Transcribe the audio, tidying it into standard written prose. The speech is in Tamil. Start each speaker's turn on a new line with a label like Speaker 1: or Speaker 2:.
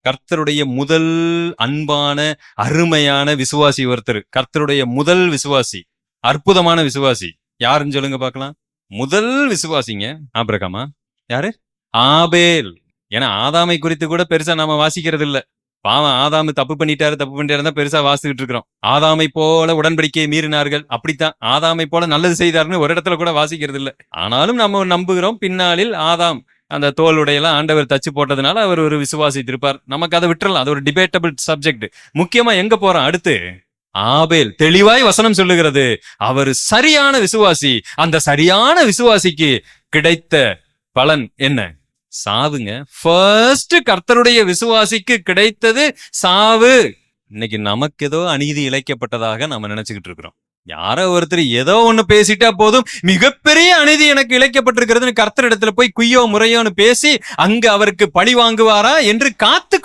Speaker 1: கர்த்தருடைய முதல் அன்பான அருமையான விசுவாசி ஒருத்தர், கர்த்தருடைய முதல் விசுவாசி, அற்புதமான விசுவாசி யாருன்னு சொல்லுங்க பார்க்கலாம். முதல் விசுவாசிங்க ஆபிரகாமா? யாரு? ஆபேல். ஏன்னா ஆதாமை குறித்து கூட பெருசா நாம வாசிக்கிறது இல்ல. பாவம், ஆதாமு தப்பு பண்ணிட்டாரு பெருசா வாசிக்கிட்டு இருக்கிறோம். ஆதாமை போல உடன்படிக்கையை மீறினார்கள், அப்படித்தான். ஆதாமை போல நல்லது செய்தார்னு ஒரு இடத்துல கூட வாசிக்கிறது இல்ல. ஆனாலும் நம்ம நம்புகிறோம், பின்னாளில் ஆதாம் அந்த தோளுடையெல்லாம் ஆண்டவர் தச்சு போட்டதுனால அவர் ஒரு விசுவாசித்திருப்பார். நமக்கு அதை விட்டுறலாம், அது ஒரு டிபேட்டபிள் சப்ஜெக்ட். முக்கியமா எங்க போறோம் அடுத்து? ஆபேல். தெளிவாய் வசனம் சொல்லுகிறது, அவர் சரியான விசுவாசி. அந்த சரியான விசுவாசிக்கு கிடைத்த பலன் என்ன? சாவுங்க. ஃபர்ஸ்ட் கர்த்தருடைய விசுவாசிக்கு கிடைத்தது சாவு. இன்னைக்கு நமக்கு ஏதோ அநீதி இழைக்கப்பட்டதாக நம்ம நினைச்சுக்கிட்டு இருக்கிறோம். யாரோ ஒருத்தர் ஏதோ ஒண்ணு பேசிட்டா போதும், மிகப்பெரிய அநீதி எனக்கு இழைக்கப்பட்டிருக்கிறதுன்னு கர்த்தரிடத்துல போய் குய்யோ முறையோன்னு பேசி அங்க அவருக்கு பழி வாங்குவாரா என்று காத்து